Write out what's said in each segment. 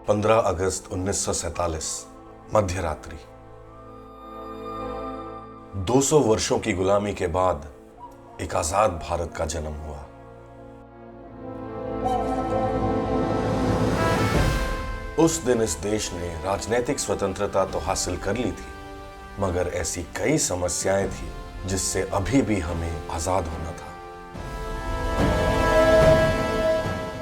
15 अगस्त 1947 मध्य रात्रि। 200 वर्षों की गुलामी के बाद एक आजाद भारत का जन्म हुआ। उस दिन इस देश ने राजनीतिक स्वतंत्रता तो हासिल कर ली थी, मगर ऐसी कई समस्याएं थी जिससे अभी भी हमें आजाद होना था।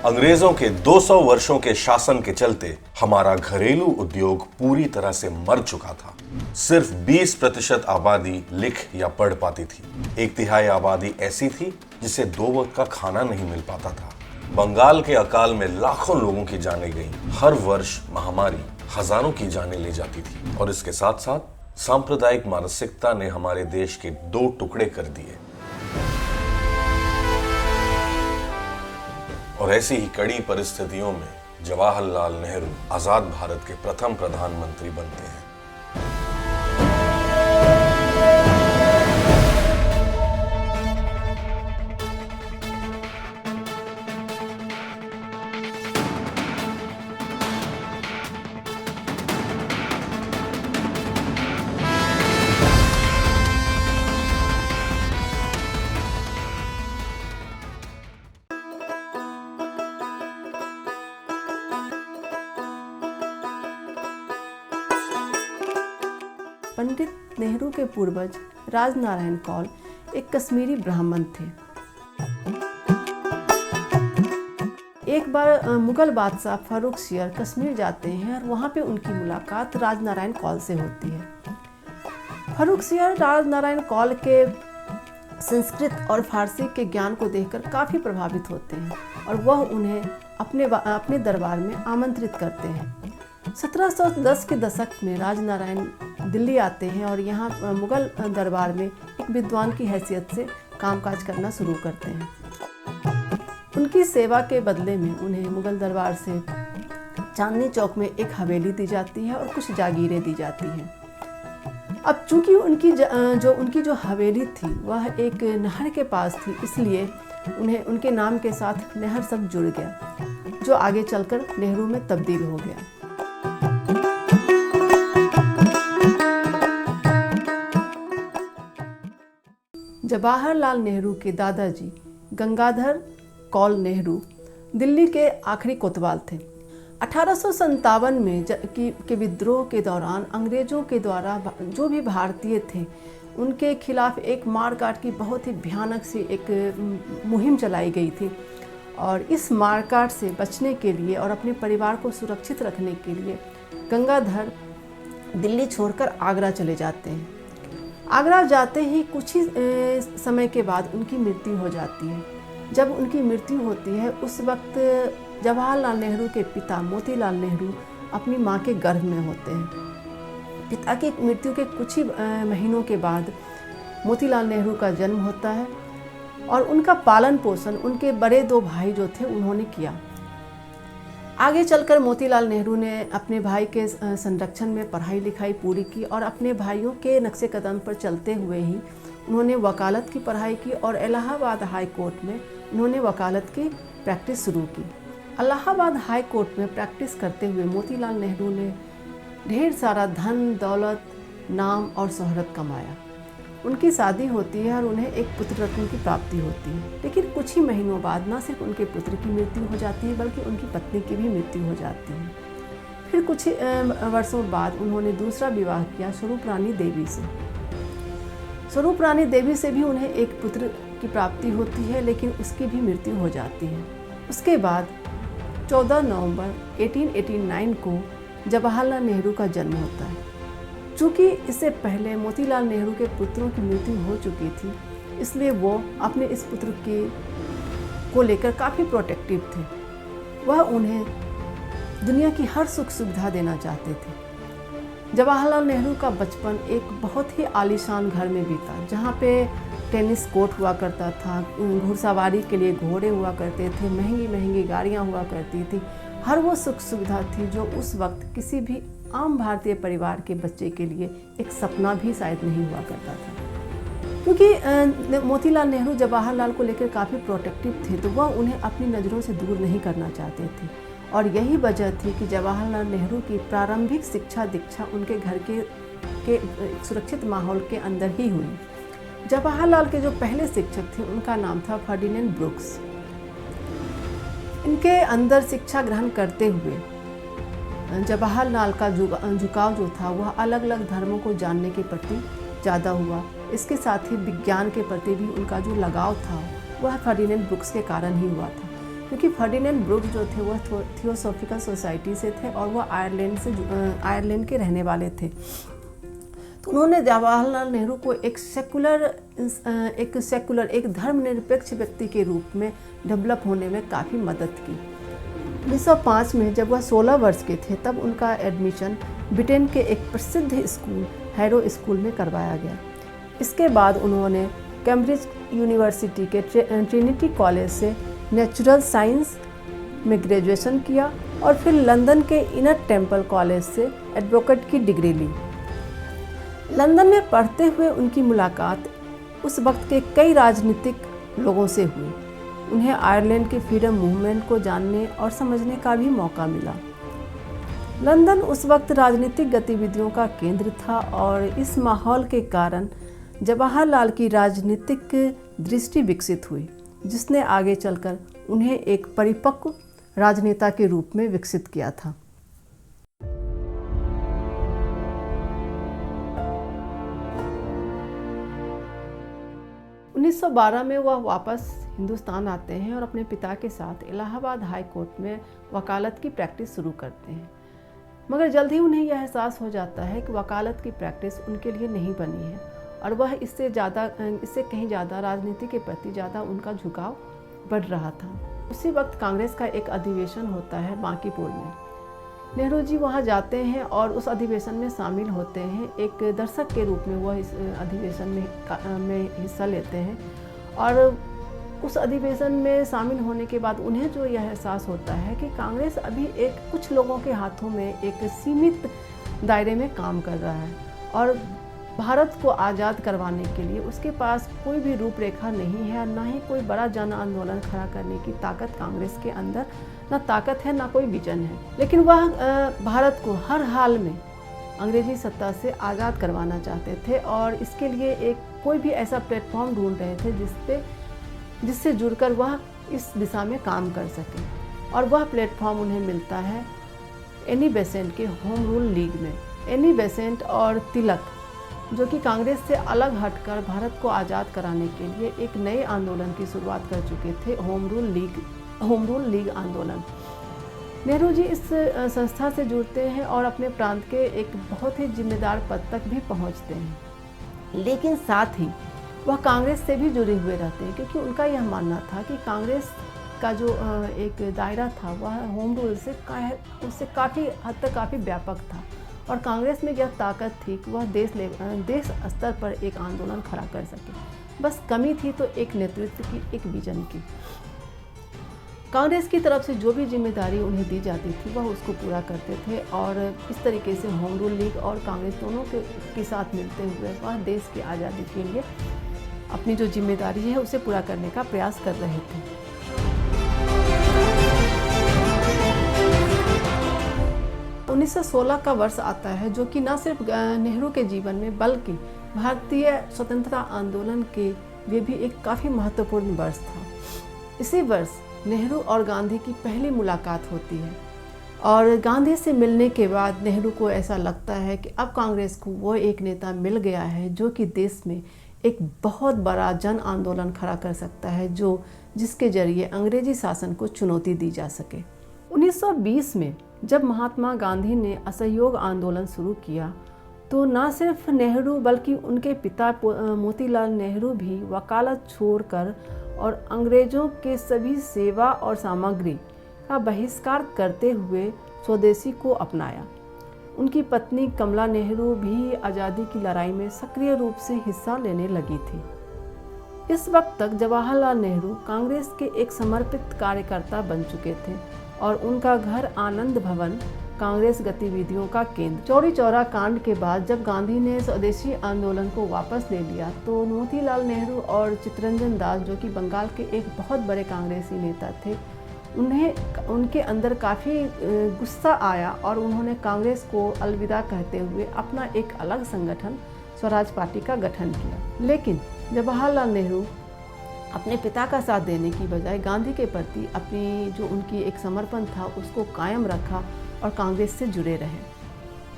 अंग्रेजों के 200 वर्षों के शासन के चलते हमारा घरेलू उद्योग पूरी तरह से मर चुका था। सिर्फ 20% आबादी लिख या पढ़ पाती थी। 1/3 आबादी ऐसी थी जिसे 2 वक्त का खाना नहीं मिल पाता था। बंगाल के अकाल में लाखों लोगों की जानें गईं। हर वर्ष महामारी हजारों की जानें ले जाती थी और इसके साथ साथ सांप्रदायिक मानसिकता ने हमारे देश के 2 टुकड़े कर दिए। और ऐसी ही कड़ी परिस्थितियों में जवाहरलाल नेहरू आजाद भारत के प्रथम प्रधानमंत्री बनते हैं। पंडित नेहरू के पूर्वज राजनारायण कौल एक कश्मीरी ब्राह्मण थे। एक बार मुगल बादशाह फारूक सियर कश्मीर जाते हैं और वहाँ पे उनकी मुलाकात राजनारायण कौल से होती है। फारूक सियर राजनारायण कौल के संस्कृत और फारसी के ज्ञान को देखकर काफ़ी प्रभावित होते हैं और वह उन्हें अपने दरबार में आमंत्रित करते हैं। 1710 के दशक में राजनारायण दिल्ली आते हैं और यहाँ मुगल दरबार में एक विद्वान की हैसियत से कामकाज करना शुरू करते हैं। उनकी सेवा के बदले में उन्हें मुगल दरबार से चांदनी चौक में एक हवेली दी जाती है और कुछ जागीरें दी जाती हैं। अब चूंकि उनकी जो हवेली थी वह एक नहर के पास थी, इसलिए उन्हें उनके नाम के साथ नहर शब्द जुड़ गया, जो आगे चलकर नेहरू में तब्दील हो गया। जवाहरलाल नेहरू के दादाजी गंगाधर कौल नेहरू दिल्ली के आखिरी कोतवाल थे। 1857 में के विद्रोह के दौरान अंग्रेजों के द्वारा जो भी भारतीय थे उनके खिलाफ एक मारकाट की बहुत ही भयानक सी एक मुहिम चलाई गई थी और इस मारकाट से बचने के लिए और अपने परिवार को सुरक्षित रखने के लिए गंगाधर दिल्ली छोड़कर आगरा चले जाते हैं। आगरा जाते ही कुछ ही समय के बाद उनकी मृत्यु हो जाती है। जब उनकी मृत्यु होती है उस वक्त जवाहरलाल नेहरू के पिता मोतीलाल नेहरू अपनी मां के गर्भ में होते हैं। पिता की मृत्यु के कुछ ही महीनों के बाद मोतीलाल नेहरू का जन्म होता है और उनका पालन पोषण उनके बड़े 2 भाई जो थे उन्होंने किया। आगे चलकर मोतीलाल नेहरू ने अपने भाई के संरक्षण में पढ़ाई लिखाई पूरी की और अपने भाइयों के नक्शे कदम पर चलते हुए ही उन्होंने वकालत की पढ़ाई की और इलाहाबाद हाई कोर्ट में उन्होंने वकालत की प्रैक्टिस शुरू की। इलाहाबाद हाई कोर्ट में प्रैक्टिस करते हुए मोतीलाल नेहरू ने ढेर सारा धन दौलत नाम और शोहरत कमाया। उनकी शादी होती है और उन्हें एक पुत्र रत्न की प्राप्ति होती है, लेकिन कुछ ही महीनों बाद न सिर्फ उनके पुत्र की मृत्यु हो जाती है बल्कि उनकी पत्नी की भी मृत्यु हो जाती है। फिर कुछ ही वर्षों बाद उन्होंने दूसरा विवाह किया स्वरूप रानी देवी से। स्वरूप रानी देवी से भी उन्हें एक पुत्र की प्राप्ति होती है, लेकिन उसकी भी मृत्यु हो जाती है। उसके बाद 14 नवंबर 1889 को जवाहरलाल नेहरू का जन्म होता है। चूँकि इससे पहले मोतीलाल नेहरू के पुत्रों की मृत्यु हो चुकी थी, इसलिए वो अपने इस पुत्र को लेकर काफ़ी प्रोटेक्टिव थे। वह उन्हें दुनिया की हर सुख सुविधा देना चाहते थे। जवाहरलाल नेहरू का बचपन एक बहुत ही आलीशान घर में बीता, जहाँ पे टेनिस कोर्ट हुआ करता था, घुड़सवारी के लिए घोड़े हुआ करते थे, महंगी महंगी गाड़ियाँ हुआ करती थी। हर वो सुख सुविधा थी जो उस वक्त किसी भी आम भारतीय परिवार के बच्चे के लिए एक सपना भी शायद नहीं हुआ करता था। क्योंकि मोतीलाल नेहरू जवाहरलाल को लेकर काफ़ी प्रोटेक्टिव थे, तो वह उन्हें अपनी नज़रों से दूर नहीं करना चाहते थे और यही वजह थी कि जवाहरलाल नेहरू की प्रारंभिक शिक्षा दीक्षा उनके घर के सुरक्षित माहौल के अंदर ही हुई। जवाहरलाल के जो पहले शिक्षक थे उनका नाम था फर्डिनेंड ब्रुक्स। इनके अंदर शिक्षा ग्रहण करते हुए जवाहरलाल का झुकाव जो था वह अलग अलग धर्मों को जानने के प्रति ज़्यादा हुआ। इसके साथ ही विज्ञान के प्रति भी उनका जो लगाव था वह फर्डिनेंड ब्रुक्स के कारण ही हुआ था, क्योंकि फर्डिनेंड ब्रुक्स जो थे वह थियोसॉफिकल सोसाइटी से थे और वह आयरलैंड के रहने वाले थे। तो उन्होंने जवाहरलाल नेहरू को एक धर्मनिरपेक्ष व्यक्ति के रूप में डेवलप होने में काफ़ी मदद की। 1905 में जब वह 16 वर्ष के थे तब उनका एडमिशन ब्रिटेन के एक प्रसिद्ध स्कूल हैरो स्कूल में करवाया गया। इसके बाद उन्होंने कैम्ब्रिज यूनिवर्सिटी के ट्रिनिटी कॉलेज से नेचुरल साइंस में ग्रेजुएशन किया और फिर लंदन के इनर टेम्पल कॉलेज से एडवोकेट की डिग्री ली। लंदन में पढ़ते हुए उनकी मुलाकात उस वक्त के कई राजनीतिक लोगों से हुई। उन्हें आयरलैंड के फ्रीडम मूवमेंट को जानने और समझने का भी मौका मिला। लंदन उस वक्त राजनीतिक गतिविधियों का केंद्र था और इस माहौल के कारण जवाहरलाल की राजनीतिक दृष्टि विकसित हुई, जिसने आगे चलकर उन्हें एक परिपक्व राजनेता के रूप में विकसित किया था। उन्नीस 1912 में वह वापस हिंदुस्तान आते हैं और अपने पिता के साथ इलाहाबाद हाई कोर्ट में वकालत की प्रैक्टिस शुरू करते हैं। मगर जल्द ही उन्हें यह एहसास हो जाता है कि वकालत की प्रैक्टिस उनके लिए नहीं बनी है और वह इससे कहीं ज़्यादा राजनीति के प्रति ज़्यादा उनका झुकाव बढ़ रहा था। उसी वक्त कांग्रेस का एक अधिवेशन होता है बांकीपुर में। नेहरू जी वहाँ जाते हैं और उस अधिवेशन में शामिल होते हैं। एक दर्शक के रूप में वह इस अधिवेशन में हिस्सा लेते हैं और उस अधिवेशन में शामिल होने के बाद उन्हें जो यह एहसास होता है कि कांग्रेस अभी कुछ लोगों के हाथों में एक सीमित दायरे में काम कर रहा है और भारत को आज़ाद करवाने के लिए उसके पास कोई भी रूपरेखा नहीं है और ना ही कोई बड़ा जन आंदोलन खड़ा करने की ताकत कांग्रेस के अंदर ना ताकत है ना कोई विजन है। लेकिन वह भारत को हर हाल में अंग्रेजी सत्ता से आज़ाद करवाना चाहते थे और इसके लिए कोई भी ऐसा प्लेटफॉर्म ढूंढ रहे थे जिससे जुड़कर वह इस दिशा में काम कर सके। और वह प्लेटफॉर्म उन्हें मिलता है एनी बेसेंट के होम रूल लीग में। एनी बेसेंट और तिलक जो कि कांग्रेस से अलग हटकर भारत को आज़ाद कराने के लिए एक नए आंदोलन की शुरुआत कर चुके थे, होम रूल लीग आंदोलन। नेहरू जी इस संस्था से जुड़ते हैं और अपने प्रांत के एक बहुत ही जिम्मेदार पद तक भी पहुंचते हैं। लेकिन साथ ही वह कांग्रेस से भी जुड़े हुए रहते हैं क्योंकि उनका यह मानना था कि कांग्रेस का जो एक दायरा था वह होम रूल से उससे काफ़ी हद तक काफ़ी व्यापक था और कांग्रेस में यह ताकत थी कि वह देश स्तर पर एक आंदोलन खड़ा कर सके। बस कमी थी तो एक नेतृत्व की, एक विजन की। कांग्रेस की तरफ से जो भी जिम्मेदारी उन्हें दी जाती थी वह उसको पूरा करते थे और इस तरीके से होम रूल लीग और कांग्रेस दोनों के साथ मिलते हुए वह देश की आज़ादी के लिए अपनी जो जिम्मेदारी है उसे पूरा करने का प्रयास कर रहे थे। उन्नीस 1916 का वर्ष आता है जो कि न सिर्फ नेहरू के जीवन में बल्कि भारतीय स्वतंत्रता आंदोलन के लिए भी एक काफ़ी महत्वपूर्ण वर्ष था। इसी वर्ष नेहरू और गांधी की पहली मुलाकात होती है और गांधी से मिलने के बाद नेहरू को ऐसा लगता है कि अब कांग्रेस को वो एक नेता मिल गया है जो कि देश में एक बहुत बड़ा जन आंदोलन खड़ा कर सकता है जिसके जरिए अंग्रेजी शासन को चुनौती दी जा सके। 1920 में जब महात्मा गांधी ने असहयोग आंदोलन शुरू किया तो न सिर्फ नेहरू बल्कि उनके पिता मोतीलाल नेहरू भी वकालत छोड़कर और अंग्रेज़ों के सभी सेवा और सामग्री का बहिष्कार करते हुए स्वदेशी को अपनाया। उनकी पत्नी कमला नेहरू भी आज़ादी की लड़ाई में सक्रिय रूप से हिस्सा लेने लगी थी। इस वक्त तक जवाहरलाल नेहरू कांग्रेस के एक समर्पित कार्यकर्ता बन चुके थे और उनका घर आनंद भवन कांग्रेस गतिविधियों का केंद्र। चौरी चौरा कांड के बाद जब गांधी ने स्वदेशी आंदोलन को वापस ले लिया तो मोतीलाल नेहरू और चित्तरंजन दास जो कि बंगाल के एक बहुत बड़े कांग्रेसी नेता थे उनके अंदर काफ़ी गुस्सा आया और उन्होंने कांग्रेस को अलविदा कहते हुए अपना एक अलग संगठन स्वराज पार्टी का गठन किया। लेकिन जवाहरलाल नेहरू अपने पिता का साथ देने की बजाय गांधी के प्रति अपनी जो उनकी एक समर्पण था उसको कायम रखा और कांग्रेस से जुड़े रहे।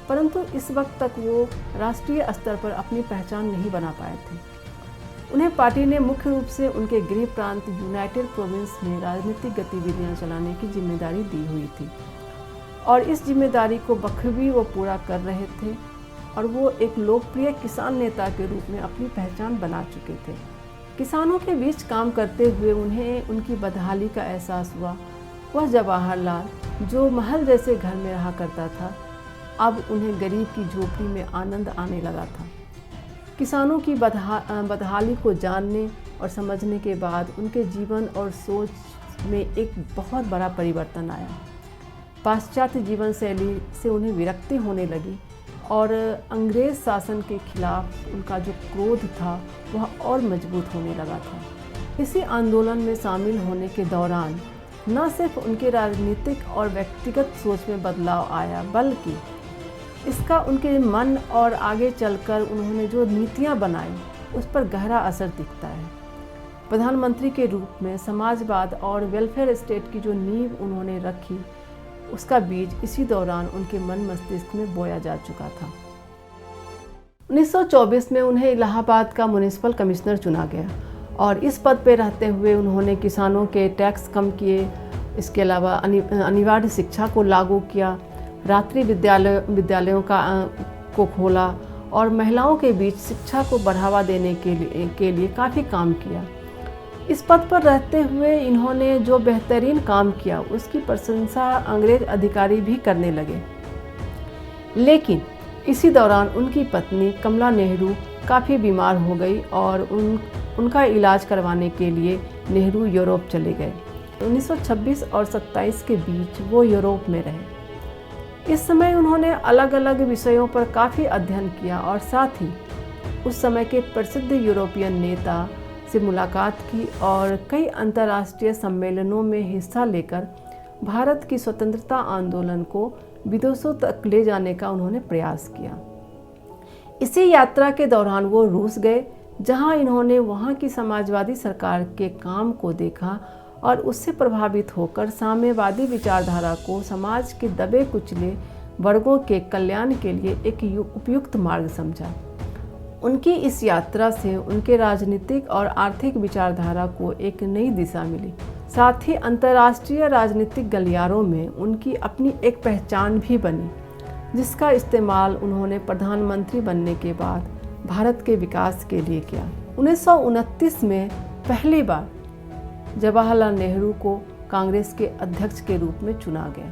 परंतु इस वक्त तक वो राष्ट्रीय स्तर पर अपनी पहचान नहीं बना पाए थे। उन्हें पार्टी ने मुख्य रूप से उनके गृह प्रांत यूनाइटेड प्रोविंस में राजनीतिक गतिविधियां चलाने की जिम्मेदारी दी हुई थी और इस जिम्मेदारी को बखूबी वो पूरा कर रहे थे और वो एक लोकप्रिय किसान नेता के रूप में अपनी पहचान बना चुके थे। किसानों के बीच काम करते हुए उन्हें उनकी बदहाली का एहसास हुआ। वह जवाहरलाल जो महल जैसे घर में रहा करता था, अब उन्हें गरीब की झोपड़ी में आनंद आने लगा था। किसानों की बदहाली को जानने और समझने के बाद उनके जीवन और सोच में एक बहुत बड़ा परिवर्तन आया। पाश्चात्य जीवन शैली से उन्हें विरक्ति होने लगी और अंग्रेज शासन के खिलाफ उनका जो क्रोध था वह और मजबूत होने लगा था। इसी आंदोलन में शामिल होने के दौरान न सिर्फ उनके राजनीतिक और व्यक्तिगत सोच में बदलाव आया, बल्कि इसका उनके मन और आगे चलकर उन्होंने जो नीतियां बनाई उस पर गहरा असर दिखता है। प्रधानमंत्री के रूप में समाजवाद और वेलफेयर स्टेट की जो नींव उन्होंने रखी, उसका बीज इसी दौरान उनके मन मस्तिष्क में बोया जा चुका था। 1924 में उन्हें इलाहाबाद का म्युनिसिपल कमिश्नर चुना गया और इस पद पर रहते हुए उन्होंने किसानों के टैक्स कम किए। इसके अलावा अनिवार्य शिक्षा को लागू किया, रात्रि विद्यालयों को खोला और महिलाओं के बीच शिक्षा को बढ़ावा देने के लिए काफ़ी काम किया। इस पद पर रहते हुए इन्होंने जो बेहतरीन काम किया उसकी प्रशंसा अंग्रेज अधिकारी भी करने लगे। लेकिन इसी दौरान उनकी पत्नी कमला नेहरू काफ़ी बीमार हो गई और उनका इलाज करवाने के लिए नेहरू यूरोप चले गए। 1926 और 27 के बीच वो यूरोप में रहे। इस समय उन्होंने अलग अलग विषयों पर काफ़ी अध्ययन किया और साथ ही उस समय के प्रसिद्ध यूरोपियन नेता से मुलाकात की और कई अंतर्राष्ट्रीय सम्मेलनों में हिस्सा लेकर भारत की स्वतंत्रता आंदोलन को विदेशों तक ले जाने का उन्होंने प्रयास किया। इसी यात्रा के दौरान वो रूस गए, जहां इन्होंने वहां की समाजवादी सरकार के काम को देखा और उससे प्रभावित होकर साम्यवादी विचारधारा को समाज के दबे कुचले वर्गों के कल्याण के लिए एक उपयुक्त मार्ग समझा। उनकी इस यात्रा से उनके राजनीतिक और आर्थिक विचारधारा को एक नई दिशा मिली। साथ ही अंतर्राष्ट्रीय राजनीतिक गलियारों में उनकी अपनी एक पहचान भी बनी, जिसका इस्तेमाल उन्होंने प्रधानमंत्री बनने के बाद भारत के विकास के लिए किया। 1929 में पहली बार जवाहरलाल नेहरू को कांग्रेस के अध्यक्ष के रूप में चुना गया।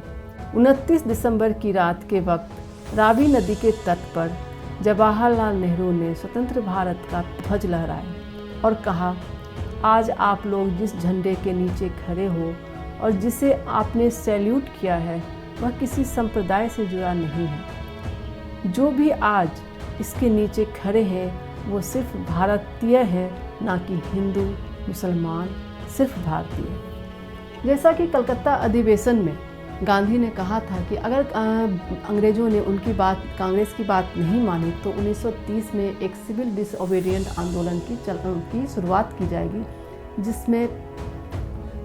29 दिसंबर की रात के वक्त रावी नदी के तट पर जवाहरलाल नेहरू ने स्वतंत्र भारत का ध्वज लहराया और कहा, आज आप लोग जिस झंडे के नीचे खड़े हो और जिसे आपने सैल्यूट किया है वह किसी संप्रदाय से जुड़ा नहीं है। जो भी आज इसके नीचे खड़े हैं वो सिर्फ भारतीय है, ना कि हिंदू मुसलमान, सिर्फ भारतीय। जैसा कि कलकत्ता अधिवेशन में गांधी ने कहा था कि अगर अंग्रेज़ों ने उनकी बात, कांग्रेस की बात नहीं मानी तो 1930 में एक सिविल डिसओबीडिएंट आंदोलन की शुरुआत की जाएगी, जिसमें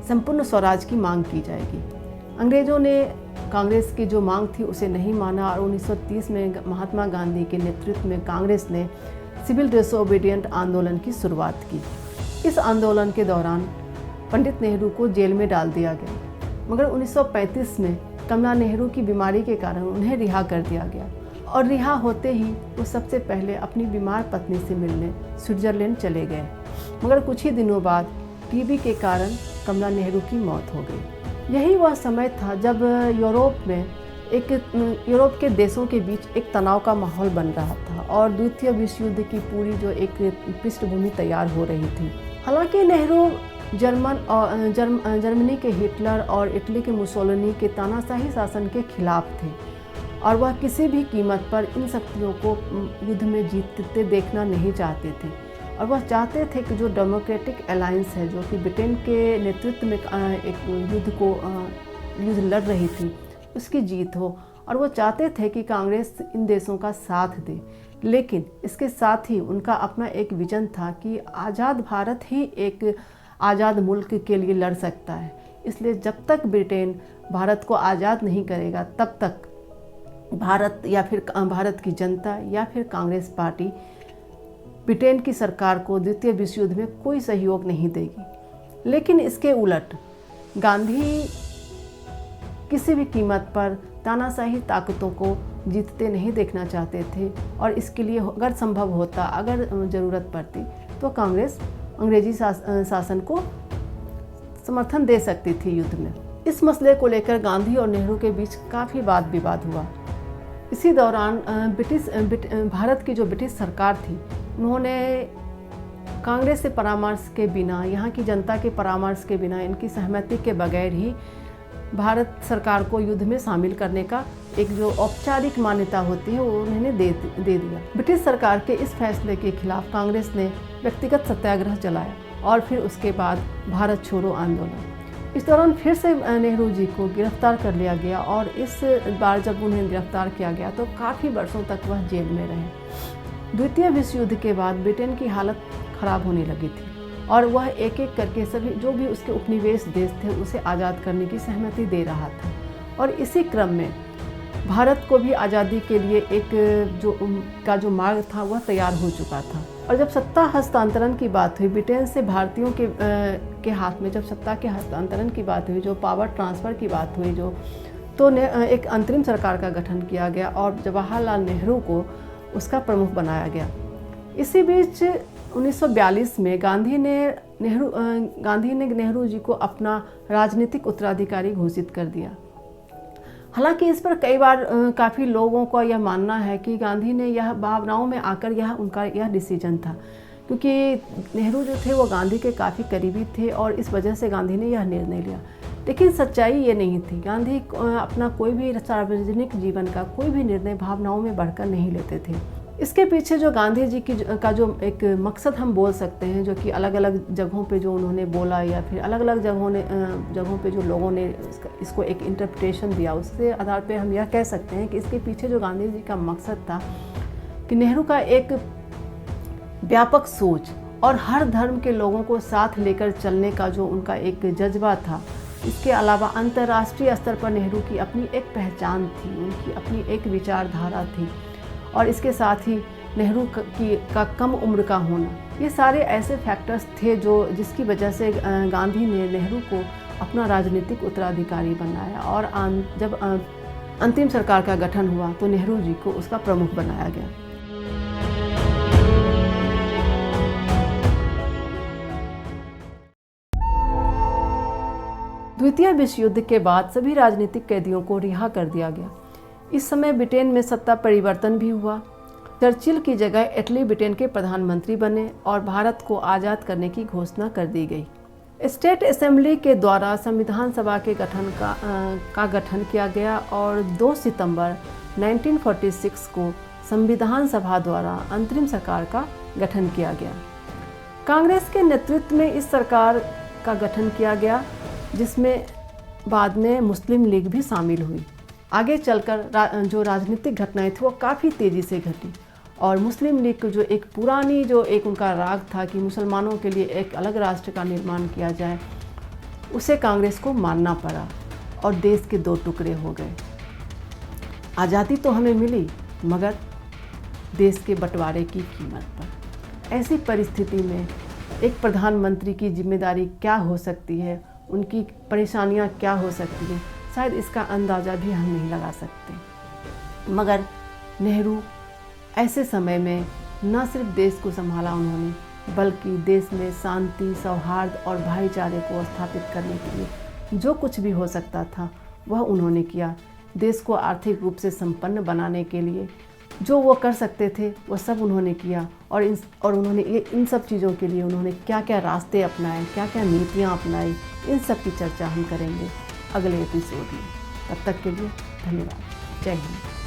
संपूर्ण स्वराज की मांग की जाएगी। अंग्रेज़ों ने कांग्रेस की जो मांग थी उसे नहीं माना और 1930 में महात्मा गांधी के नेतृत्व में कांग्रेस ने सिविल डिसओबीडिएंट आंदोलन की शुरुआत की। इस आंदोलन के दौरान पंडित नेहरू को जेल में डाल दिया गया, मगर 1935 में कमला नेहरू की बीमारी के कारण उन्हें रिहा कर दिया गया और रिहा होते ही वो सबसे पहले अपनी बीमार पत्नी से मिलने स्विट्ज़रलैंड चले गए। मगर कुछ ही दिनों बाद टीबी के कारण कमला नेहरू की मौत हो गई। यही वह समय था जब यूरोप के देशों के बीच एक तनाव का माहौल बन रहा था और द्वितीय विश्व युद्ध की पूरी जो एक पृष्ठभूमि तैयार हो रही थी। हालांकि नेहरू जर्मनी के हिटलर और इटली के मुसोलिनी के तानाशाही शासन के खिलाफ थे और वह किसी भी कीमत पर इन शक्तियों को युद्ध में जीतते देखना नहीं चाहते थे और वह चाहते थे कि जो डेमोक्रेटिक अलायंस है, जो कि ब्रिटेन के नेतृत्व में एक युद्ध लड़ रही थी, उसकी जीत हो। और वो चाहते थे कि कांग्रेस इन देशों का साथ दे, लेकिन इसके साथ ही उनका अपना एक विजन था कि आज़ाद भारत ही एक आज़ाद मुल्क के लिए लड़ सकता है। इसलिए जब तक ब्रिटेन भारत को आज़ाद नहीं करेगा, तब तक भारत या फिर भारत की जनता या फिर कांग्रेस पार्टी ब्रिटेन की सरकार को द्वितीय विश्व युद्ध में कोई सहयोग नहीं देगी। लेकिन इसके उलट गांधी किसी भी कीमत पर तानाशाही ताकतों को जीतते नहीं देखना चाहते थे, और इसके लिए अगर संभव होता, अगर ज़रूरत पड़ती, तो कांग्रेस अंग्रेजी शासन को समर्थन दे सकती थी युद्ध में। इस मसले को लेकर गांधी और नेहरू के बीच काफ़ी वाद विवाद हुआ। इसी दौरान भारत की जो ब्रिटिश सरकार थी, उन्होंने कांग्रेस से परामर्श के बिना, यहाँ की जनता के परामर्श के बिना, इनकी सहमति के बगैर ही भारत सरकार को युद्ध में शामिल करने का एक जो औपचारिक मान्यता होती है वो उन्होंने दे दिया। ब्रिटिश सरकार के इस फैसले के खिलाफ कांग्रेस ने व्यक्तिगत सत्याग्रह चलाया और फिर उसके बाद भारत छोड़ो आंदोलन। इस दौरान फिर से नेहरू जी को गिरफ्तार कर लिया गया, और इस बार जब उन्हें गिरफ्तार किया गया तो काफ़ी वर्षों तक वह जेल में रहे। द्वितीय विश्व युद्ध के बाद ब्रिटेन की हालत खराब होने लगी थी, और वह एक एक करके सभी जो भी उसके उपनिवेश देश थे उसे आज़ाद करने की सहमति दे रहा था। और इसी क्रम में भारत को भी आज़ादी के लिए एक जो मार्ग था वह तैयार हो चुका था। और जब सत्ता हस्तांतरण की बात हुई, ब्रिटेन से भारतीयों के हाथ में जब सत्ता के हस्तांतरण की बात हुई, जो पावर ट्रांसफ़र की बात हुई, तो एक अंतरिम सरकार का गठन किया गया और जवाहरलाल नेहरू को उसका प्रमुख बनाया गया। इसी बीच 1942 में गांधी ने नेहरू जी को अपना राजनीतिक उत्तराधिकारी घोषित कर दिया। हालांकि इस पर कई बार काफ़ी लोगों का यह मानना है कि गांधी ने यह भावनाओं में आकर उनका यह डिसीजन था, क्योंकि नेहरू जो थे वो गांधी के काफ़ी करीबी थे और इस वजह से गांधी ने यह निर्णय लिया। लेकिन सच्चाई ये नहीं थी। गांधी अपना कोई भी सार्वजनिक जीवन का कोई भी निर्णय भावनाओं में बढ़कर नहीं लेते थे। इसके पीछे जो गांधी जी का जो एक मकसद हम बोल सकते हैं, जो कि अलग अलग जगहों पे जो उन्होंने बोला या फिर अलग अलग जगहों पे जो लोगों ने इसको एक इंटरप्रिटेशन दिया, उसके आधार पे हम यह कह सकते हैं कि इसके पीछे जो गांधी जी का मकसद था कि नेहरू का एक व्यापक सोच और हर धर्म के लोगों को साथ लेकर चलने का जो उनका एक जज्बा था। इसके अलावा अंतर्राष्ट्रीय स्तर पर नेहरू की अपनी एक पहचान थी, उनकी अपनी एक विचारधारा थी, और इसके साथ ही नेहरू का कम उम्र का होना, ये सारे ऐसे फैक्टर्स थे जिसकी वजह से गांधी ने नेहरू को अपना राजनीतिक उत्तराधिकारी बनाया। और जब अंतिम सरकार का गठन हुआ तो नेहरू जी को उसका प्रमुख बनाया गया। द्वितीय विश्व युद्ध के बाद सभी राजनीतिक कैदियों को रिहा कर दिया गया। इस समय ब्रिटेन में सत्ता परिवर्तन भी हुआ। चर्चिल की जगह एटली ब्रिटेन के प्रधानमंत्री बने और भारत को आज़ाद करने की घोषणा कर दी गई। स्टेट असेंबली के द्वारा संविधान सभा के गठन किया गया और 2 सितंबर 1946 को संविधान सभा द्वारा अंतरिम सरकार का गठन किया गया। कांग्रेस के नेतृत्व में इस सरकार का गठन किया गया, जिसमें बाद में मुस्लिम लीग भी शामिल हुई। आगे चलकर जो राजनीतिक घटनाएं थी वो काफ़ी तेज़ी से घटी और मुस्लिम लीग को जो एक पुरानी उनका राग था कि मुसलमानों के लिए एक अलग राष्ट्र का निर्माण किया जाए, उसे कांग्रेस को मानना पड़ा और देश के 2 टुकड़े हो गए। आज़ादी तो हमें मिली, मगर देश के बंटवारे की कीमत पर। ऐसी परिस्थिति में एक प्रधानमंत्री की जिम्मेदारी क्या हो सकती है, उनकी परेशानियां क्या हो सकती हैं, शायद इसका अंदाज़ा भी हम नहीं लगा सकते। मगर नेहरू ऐसे समय में न सिर्फ देश को संभाला उन्होंने, बल्कि देश में शांति, सौहार्द और भाईचारे को स्थापित करने के लिए जो कुछ भी हो सकता था वह उन्होंने किया। देश को आर्थिक रूप से संपन्न बनाने के लिए जो वो कर सकते थे वह सब उन्होंने किया। और उन्होंने इन सब चीज़ों के लिए उन्होंने क्या क्या रास्ते अपनाए, क्या क्या नीतियाँ अपनाई, इन सब की चर्चा हम करेंगे अगले एपिसोड में। तब तक के लिए धन्यवाद। जय हिंद।